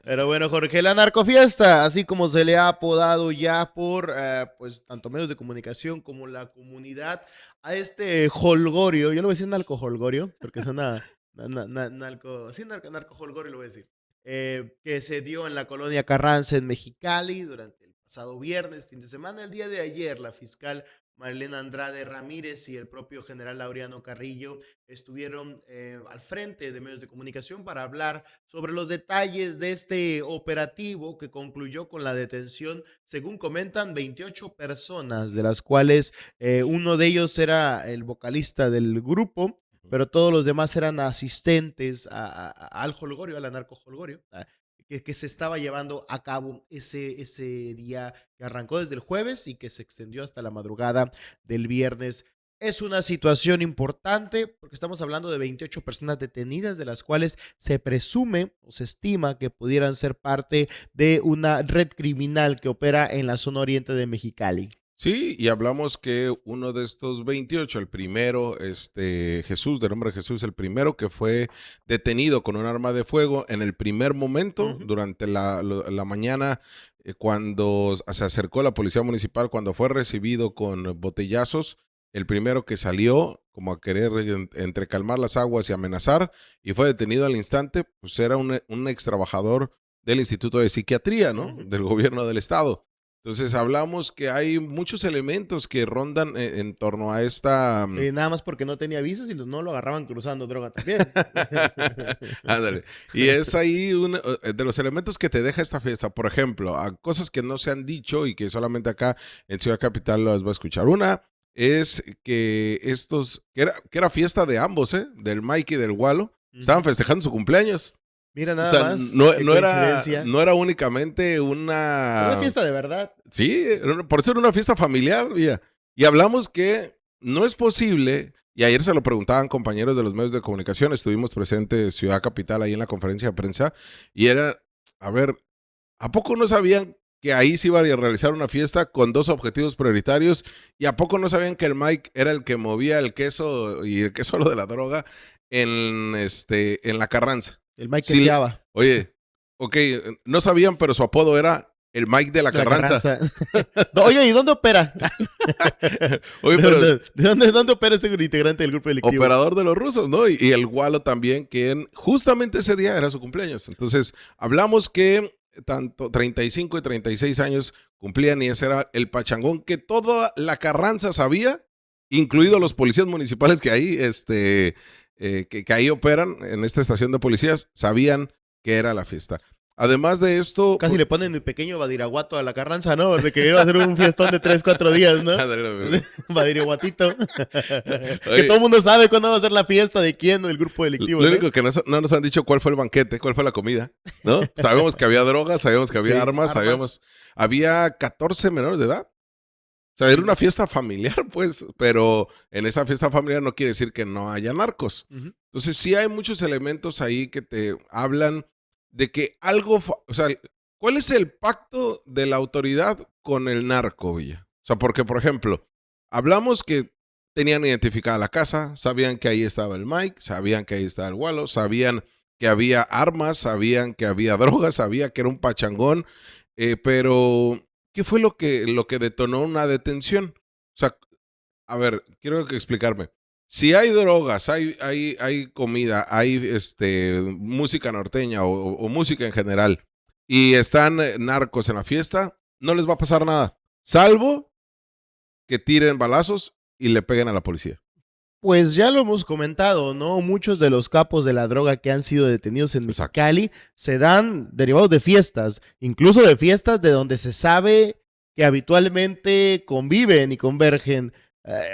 Pero bueno, Jorge, la narcofiesta, así como se le ha apodado ya por pues tanto medios de comunicación como la comunidad, a este holgorio, yo lo voy a decir narco holgorio, porque suena narco, sí, narco holgorio lo voy a decir, que se dio en la colonia Carranza en Mexicali durante el pasado viernes, fin de semana. El día de ayer, la fiscal Marilena Andrade Ramírez y el propio general Laureano Carrillo estuvieron al frente de medios de comunicación para hablar sobre los detalles de este operativo que concluyó con la detención, según comentan, 28 personas, de las cuales uno de ellos era el vocalista del grupo, pero todos los demás eran asistentes al holgorio, al anarco holgorio, que se estaba llevando a cabo ese día que arrancó desde el jueves y que se extendió hasta la madrugada del viernes. Es una situación importante porque estamos hablando de 28 personas detenidas, de las cuales se presume o se estima que pudieran ser parte de una red criminal que opera en la zona oriente de Mexicali. Sí, y hablamos que uno de estos 28, el primero, Jesús, de nombre Jesús, el primero que fue detenido con un arma de fuego en el primer momento, durante la mañana, cuando se acercó la policía municipal, cuando fue recibido con botellazos, el primero que salió como a querer entre calmar las aguas y amenazar, y fue detenido al instante, pues era un ex trabajador del Instituto de Psiquiatría, ¿no? Del gobierno del estado. Entonces hablamos que hay muchos elementos que rondan en torno a esta... Nada más porque no tenía visas y no lo agarraban cruzando droga también. Ándale. Y es ahí uno de los elementos que te deja esta fiesta. Por ejemplo, a cosas que no se han dicho y que solamente acá en Ciudad Capital las va a escuchar. Una es que que era fiesta de ambos, del Mike y del Walo, estaban festejando su cumpleaños. Mira O nada sea, más, qué coincidencia. no era únicamente Una fiesta de verdad. Sí, por eso era una fiesta familiar. Y hablamos que no es posible, y ayer se lo preguntaban compañeros de los medios de comunicación, estuvimos presentes Ciudad Capital ahí en la conferencia de prensa, y era, a ver, ¿a poco no sabían que ahí se iba a realizar una fiesta con dos objetivos prioritarios? ¿Y a poco no sabían que el Mike era el que movía el queso y el queso lo de la droga en la Carranza? El Mike que fiaba. Oye, ok, no sabían, pero su apodo era el Mike de la Carranza. Oye, ¿y dónde opera? Oye, pero ¿Dónde opera este integrante del grupo delictivo? Operador de los rusos, ¿no? Y el Walo también, que justamente ese día era su cumpleaños. Entonces, hablamos que tanto 35 y 36 años cumplían, y ese era el pachangón que toda la Carranza sabía, incluidos los policías municipales que ahí, que ahí operan en esta estación de policías, sabían que era la fiesta. Además de esto... Casi le ponen mi pequeño Badiraguato a la Carranza, ¿no? De que iba a hacer un fiestón de 3-4 días, ¿no? Badiraguatito. Que todo el mundo sabe cuándo va a ser la fiesta de quién, del grupo delictivo. Lo único que no nos han dicho cuál fue el banquete, cuál fue la comida, ¿no? Sabemos que había drogas, sabemos que había armas, sabíamos... Había 14 menores de edad. O sea, era una fiesta familiar, pues, pero en esa fiesta familiar no quiere decir que no haya narcos. Entonces sí hay muchos elementos ahí que te hablan de que algo, o sea, ¿cuál es el pacto de la autoridad con el narco, Villa? O sea, porque, por ejemplo, hablamos que tenían identificada la casa, sabían que ahí estaba el Mike, sabían que ahí estaba el Walo, sabían que había armas, sabían que había drogas, sabían que era un pachangón, pero ¿qué fue lo que detonó una detención? O sea, a ver, quiero explicarme. Si hay drogas, hay comida, hay música norteña o música en general, y están narcos en la fiesta, no les va a pasar nada, salvo que tiren balazos y le peguen a la policía. Pues ya lo hemos comentado, ¿no? Muchos de los capos de la droga que han sido detenidos en Mexicali se dan derivados de fiestas, incluso de fiestas de donde se sabe que habitualmente conviven y convergen.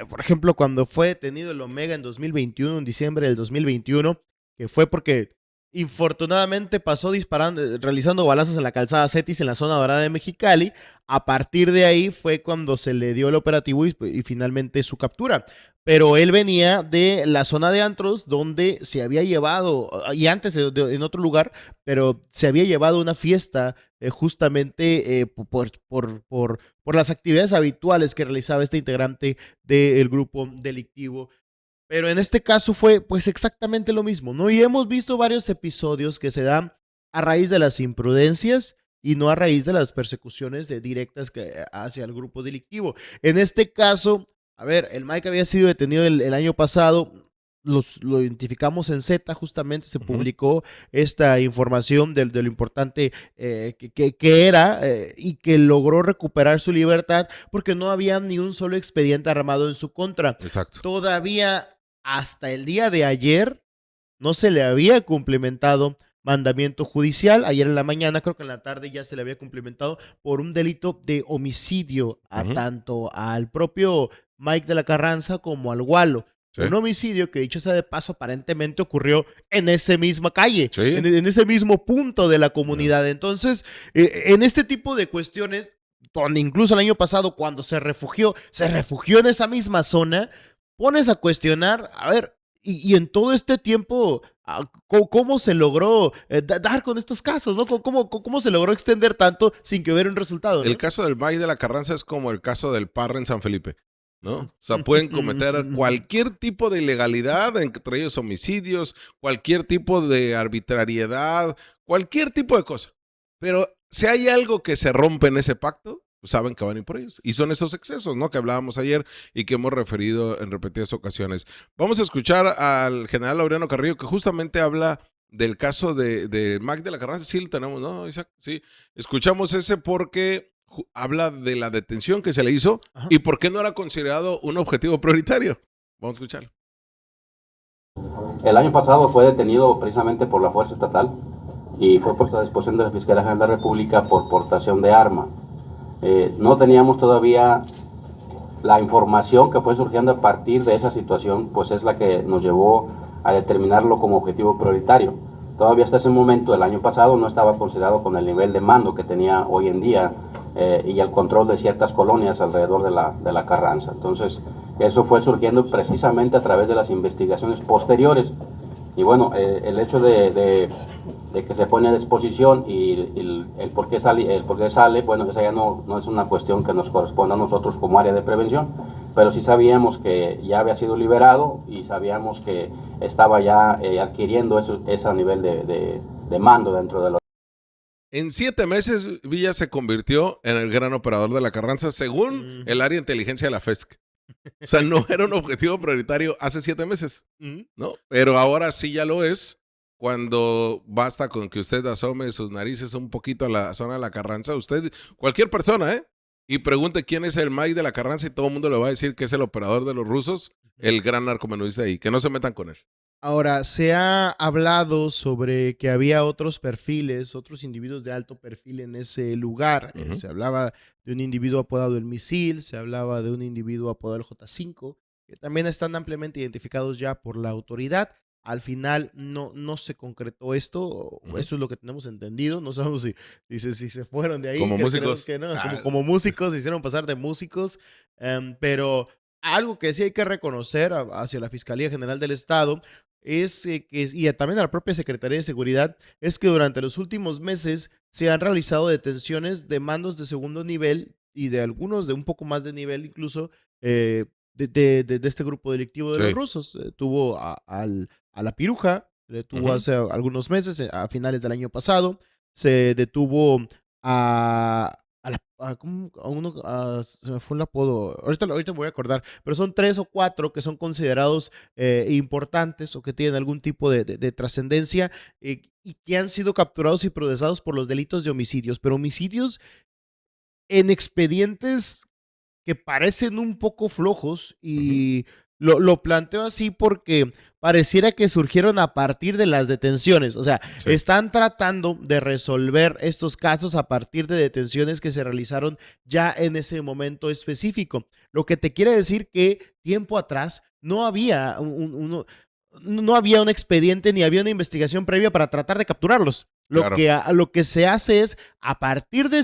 Por ejemplo, cuando fue detenido el Omega en 2021, en diciembre del 2021, que fue porque infortunadamente pasó realizando balazos en la calzada Cetis en la zona dorada de Mexicali. A partir de ahí fue cuando se le dio el operativo y finalmente su captura. Pero él venía de la zona de antros donde se había llevado, y antes en otro lugar, pero se había llevado una fiesta justamente por las actividades habituales que realizaba este integrante del grupo delictivo. Pero en este caso fue pues exactamente lo mismo, ¿no? Y hemos visto varios episodios que se dan a raíz de las imprudencias y no a raíz de las persecuciones directas hacia el grupo delictivo. En este caso, a ver, el Mike había sido detenido el año pasado. Lo identificamos en Z, justamente se publicó esta información de lo importante que era y que logró recuperar su libertad porque no había ni un solo expediente armado en su contra. Exacto. Todavía hasta el día de ayer no se le había cumplimentado mandamiento judicial. Ayer en la mañana, creo que en la tarde ya se le había cumplimentado por un delito de homicidio a tanto al propio Mike de la Carranza como al Gualo. Sí. Un homicidio que, dicho sea de paso, aparentemente ocurrió en esa misma calle, sí, en ese mismo punto de la comunidad. Entonces, en este tipo de cuestiones, donde incluso el año pasado, cuando se refugió en esa misma zona, pones a cuestionar, a ver, y en todo este tiempo, ¿cómo se logró dar con estos casos? ¿No? ¿Cómo se logró extender tanto sin que hubiera un resultado? ¿No? El caso del Mike de la Carranza es como el caso del Parra en San Felipe, ¿no? O sea, pueden cometer cualquier tipo de ilegalidad, entre ellos homicidios, cualquier tipo de arbitrariedad, cualquier tipo de cosa. Pero si hay algo que se rompe en ese pacto, pues saben que van a ir por ellos. Y son esos excesos, ¿no? Que hablábamos ayer y que hemos referido en repetidas ocasiones. Vamos a escuchar al general Laureano Carrillo, que justamente habla del caso de Mike de la Carranza. Sí, lo tenemos, ¿no, Isaac? Sí. Escuchamos ese porque habla de la detención que se le hizo. Ajá. Y por qué no era considerado un objetivo prioritario. Vamos a escucharlo. El año pasado fue detenido precisamente por la Fuerza Estatal y fue puesto a disposición de la Fiscalía General de la República por portación de arma. No teníamos todavía la información que fue surgiendo a partir de esa situación, pues es la que nos llevó a determinarlo como objetivo prioritario. Todavía hasta ese momento, el año pasado, no estaba considerado con el nivel de mando que tenía hoy en día y el control de ciertas colonias alrededor de la Carranza. Entonces, eso fue surgiendo precisamente a través de las investigaciones posteriores. Y bueno, el hecho de que se pone a disposición y el por qué sale, bueno, esa ya no es una cuestión que nos corresponda a nosotros como área de prevención, pero sí sabíamos que ya había sido liberado y sabíamos que estaba ya adquiriendo ese nivel de mando dentro de los... En 7 meses, Villa se convirtió en el gran operador de la Carranza, según el área de inteligencia de la FESC. O sea, no era un objetivo prioritario hace 7 meses, ¿no? Pero ahora sí ya lo es. Cuando basta con que usted asome sus narices un poquito a la zona de la Carranza, usted, cualquier persona, y pregunte quién es el Mike de la Carranza y todo el mundo le va a decir que es el operador de los rusos, el gran narcomenudista ahí, que no se metan con él. Ahora, se ha hablado sobre que había otros perfiles, otros individuos de alto perfil en ese lugar. Se hablaba de un individuo apodado el Misil, se hablaba de un individuo apodado el J5, que también están ampliamente identificados ya por la autoridad. Al final no se concretó esto, eso es lo que tenemos entendido. No sabemos si se fueron de ahí. Como músicos. Que no, como músicos, se hicieron pasar de músicos, pero algo que sí hay que reconocer hacia la Fiscalía General del Estado es y también a la propia Secretaría de Seguridad, es que durante los últimos meses se han realizado detenciones de mandos de segundo nivel y de algunos de un poco más de nivel incluso de este grupo delictivo de los rusos. Tuvo a la Piruja, se detuvo hace algunos meses, a finales del año pasado, se detuvo se me fue el apodo, ahorita me voy a acordar, pero son 3 o 4 que son considerados importantes o que tienen algún tipo de trascendencia y que han sido capturados y procesados por los delitos de homicidios, pero homicidios en expedientes que parecen un poco flojos y lo planteo así porque pareciera que surgieron a partir de las detenciones. O sea, están tratando de resolver estos casos a partir de detenciones que se realizaron ya en ese momento específico. Lo que te quiere decir que tiempo atrás no había no había un expediente ni había una investigación previa para tratar de capturarlos. Lo que se hace es, a partir de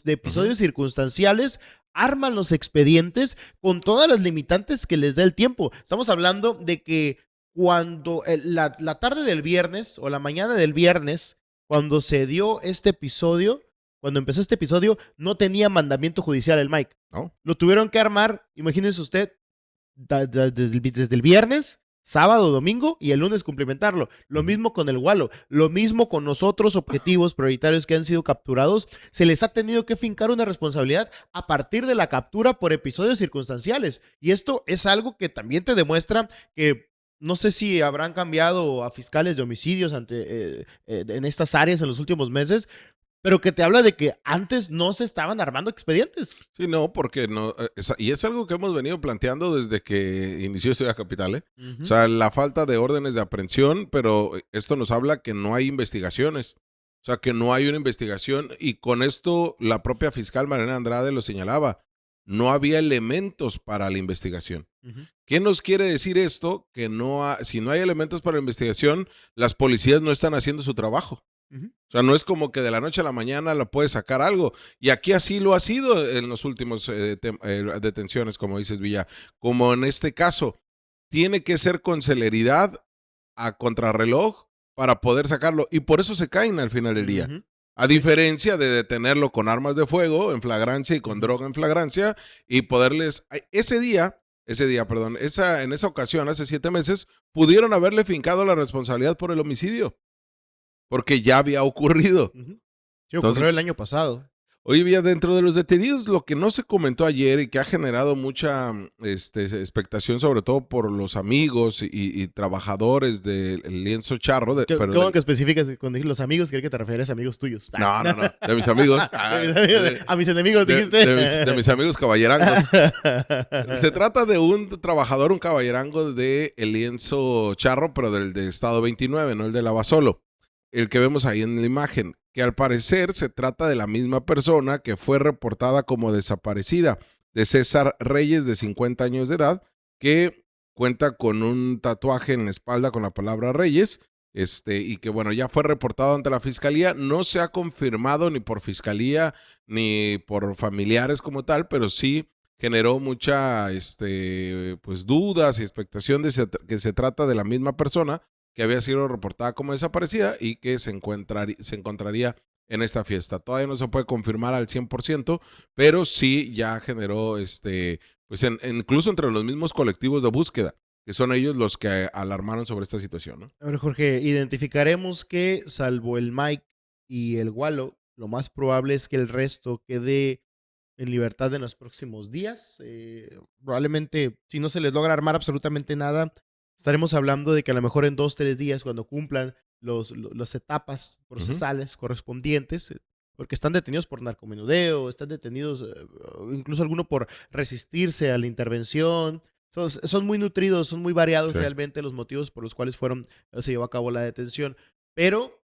episodios circunstanciales, arman los expedientes con todas las limitantes que les da el tiempo. Estamos hablando de que cuando la tarde del viernes o la mañana del viernes, cuando se dio este episodio, cuando empezó este episodio, no tenía mandamiento judicial el Mike. ¿No? Lo tuvieron que armar, imagínense usted, desde el viernes, sábado, domingo y el lunes cumplimentarlo. Lo mismo con el Gualo, lo mismo con los otros objetivos prioritarios que han sido capturados. Se les ha tenido que fincar una responsabilidad a partir de la captura por episodios circunstanciales. Y esto es algo que también te demuestra que no sé si habrán cambiado a fiscales de homicidios en estas áreas en los últimos meses, pero que te habla de que antes no se estaban armando expedientes. Sí, no, porque no, y es algo que hemos venido planteando desde que inició Ciudad Capital, ¿eh? O sea, la falta de órdenes de aprehensión, pero esto nos habla que no hay investigaciones. O sea, que no hay una investigación y con esto la propia fiscal Mariana Andrade lo señalaba. No había elementos para la investigación. ¿Qué nos quiere decir esto? Que si no hay elementos para la investigación, las policías no están haciendo su trabajo. O sea, no es como que de la noche a la mañana la puede sacar algo. Y aquí así lo ha sido en los últimos detenciones, como dices, Villa. Como en este caso, tiene que ser con celeridad, a contrarreloj, para poder sacarlo. Y por eso se caen al final del día. A diferencia de detenerlo con armas de fuego en flagrancia y con droga en flagrancia y poderles... en esa ocasión, hace 7 meses, pudieron haberle fincado la responsabilidad por el homicidio. Porque ya había ocurrido. Sí, ocurrió el año pasado. Oye, Villa, dentro de los detenidos, lo que no se comentó ayer y que ha generado mucha expectación, sobre todo por los amigos y trabajadores del Lienzo Charro. ¿Cómo que especificas cuando dije los amigos? ¿Crees que te refieres a amigos tuyos? No, de mis amigos. A mis enemigos, dijiste. De mis amigos caballerangos. Se trata de un trabajador, un caballerango de el Lienzo Charro, pero del de Estado 29, no el de Lavasolo. El que vemos ahí en la imagen, que al parecer se trata de la misma persona que fue reportada como desaparecida, de César Reyes, de 50 años de edad, que cuenta con un tatuaje en la espalda con la palabra Reyes, y que bueno, ya fue reportado ante la fiscalía. No se ha confirmado ni por fiscalía ni por familiares como tal, pero sí generó mucha pues dudas y expectación de que se trata de la misma persona que había sido reportada como desaparecida y que se encontraría en esta fiesta. Todavía no se puede confirmar al 100%, pero sí ya generó, pues incluso entre los mismos colectivos de búsqueda, que son ellos los que alarmaron sobre esta situación, ¿no? A ver, Jorge, identificaremos que, salvo el Mike y el Gualo, lo más probable es que el resto quede en libertad en los próximos días. Probablemente, si no se les logra armar absolutamente nada, estaremos hablando de que a lo mejor en 2-3 días, cuando cumplan las etapas procesales correspondientes, porque están detenidos por narcomenudeo, están detenidos incluso alguno por resistirse a la intervención. Son muy nutridos, son muy variados realmente los motivos por los cuales se llevó a cabo la detención. Pero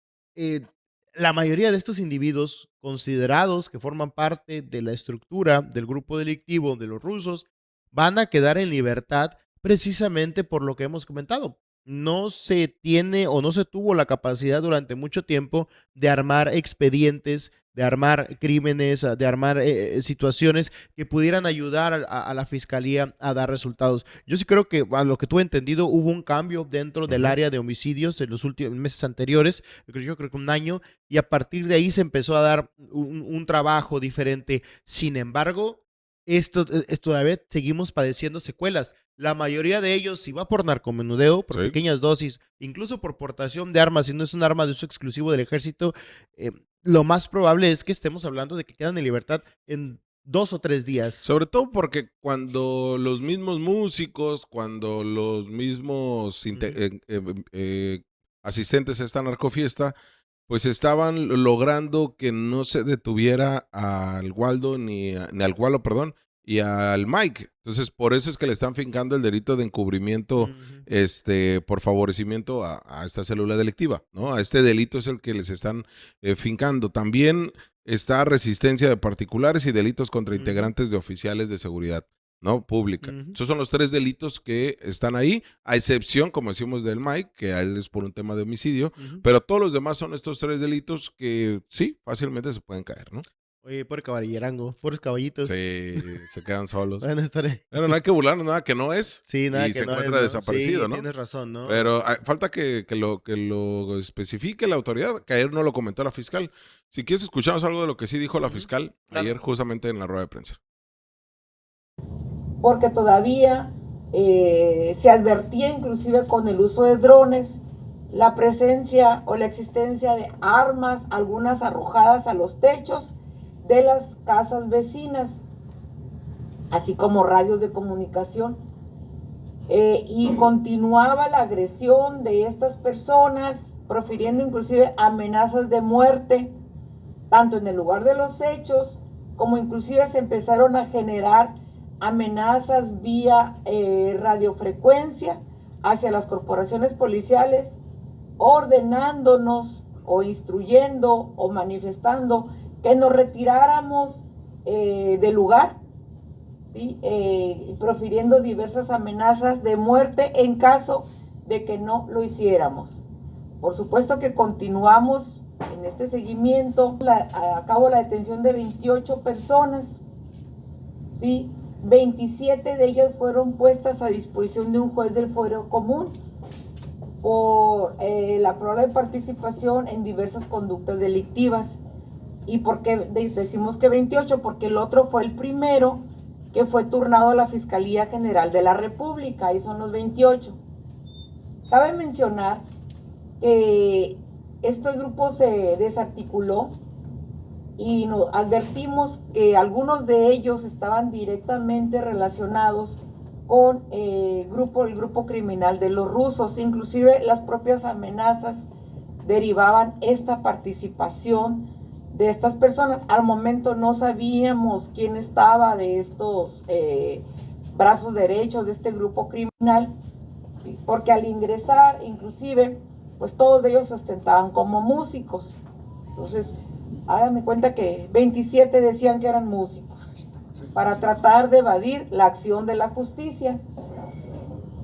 la mayoría de estos individuos considerados que forman parte de la estructura del grupo delictivo de los rusos van a quedar en libertad precisamente por lo que hemos comentado. No se tiene o no se tuvo la capacidad durante mucho tiempo de armar expedientes, de armar crímenes, de armar situaciones que pudieran ayudar a la fiscalía a dar resultados. Yo sí creo que, a lo que tú has entendido, hubo un cambio dentro del área de homicidios en los últimos meses anteriores, yo creo que un año, y a partir de ahí se empezó a dar un trabajo diferente. Sin embargo, esto todavía seguimos padeciendo secuelas. La mayoría de ellos, si va por narcomenudeo, por pequeñas dosis, incluso por portación de armas, si no es un arma de uso exclusivo del ejército, lo más probable es que estemos hablando de que quedan en libertad en 2 o 3 días. Sobre todo porque cuando los mismos músicos, cuando los mismos asistentes a esta narcofiesta, pues estaban logrando que no se detuviera al Waldo ni al Gualo, perdón, y al Mike. Entonces, por eso es que le están fincando el delito de encubrimiento, por favorecimiento a esta célula delictiva, ¿no? A este delito es el que les están fincando. También está resistencia de particulares y delitos contra integrantes de oficiales de seguridad, ¿no? Pública. Esos son los 3 delitos que están ahí, a excepción, como decimos, del Mike, que a él es por un tema de homicidio, pero todos los demás son estos 3 delitos que sí, fácilmente se pueden caer, ¿no? Oye, por caballerango, por caballitos. Sí, se quedan solos. Van a estar ahí. Pero no hay que burlarnos, nada que no es. Sí, nada y que se no encuentra es, desaparecido, sí, ¿no? Tienes razón, ¿no? Pero falta que lo especifique la autoridad, que ayer no lo comentó la fiscal. Si quieres, escuchamos algo de lo que sí dijo la fiscal ayer justamente en la rueda de prensa. Porque todavía Se advertía inclusive con el uso de drones la presencia o la existencia de armas, algunas arrojadas a los techos de las casas vecinas, así como radios de comunicación. Y continuaba la agresión de estas personas, profiriendo inclusive amenazas de muerte, tanto en el lugar de los hechos, como inclusive se empezaron a generar amenazas vía radiofrecuencia hacia las corporaciones policiales, ordenándonos o instruyendo o manifestando que nos retiráramos del lugar, ¿sí? Profiriendo diversas amenazas de muerte en caso de que no lo hiciéramos. Por supuesto que continuamos en este seguimiento, a cabo la detención de 28 personas, ¿sí? 27 de ellas fueron puestas a disposición de un juez del fuero común por la probable participación en diversas conductas delictivas. ¿Y por qué decimos que 28? Porque el otro fue el primero que fue turnado a la Fiscalía General de la República, ahí son los 28. Cabe mencionar que este grupo se desarticuló y nos advertimos que algunos de ellos estaban directamente relacionados con el grupo criminal de los rusos. Inclusive las propias amenazas derivaban esta participación de estas personas. Al momento no sabíamos quién estaba de estos brazos derechos de este grupo criminal, ¿sí? Porque al ingresar, inclusive, pues todos ellos se ostentaban como músicos. Entonces, háganme cuenta que 27 decían que eran músicos para tratar de evadir la acción de la justicia.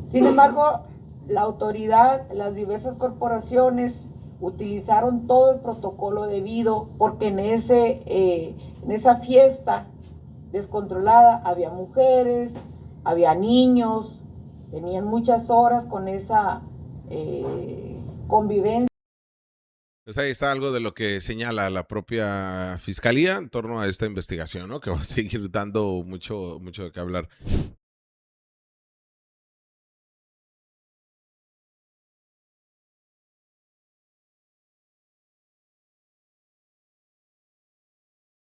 Sin embargo, la autoridad, las diversas corporaciones utilizaron todo el protocolo debido, porque en esa fiesta descontrolada había mujeres, había niños, tenían muchas horas con esa convivencia. Pues ahí está algo de lo que señala la propia fiscalía en torno a esta investigación, ¿no? Que va a seguir dando mucho de qué hablar.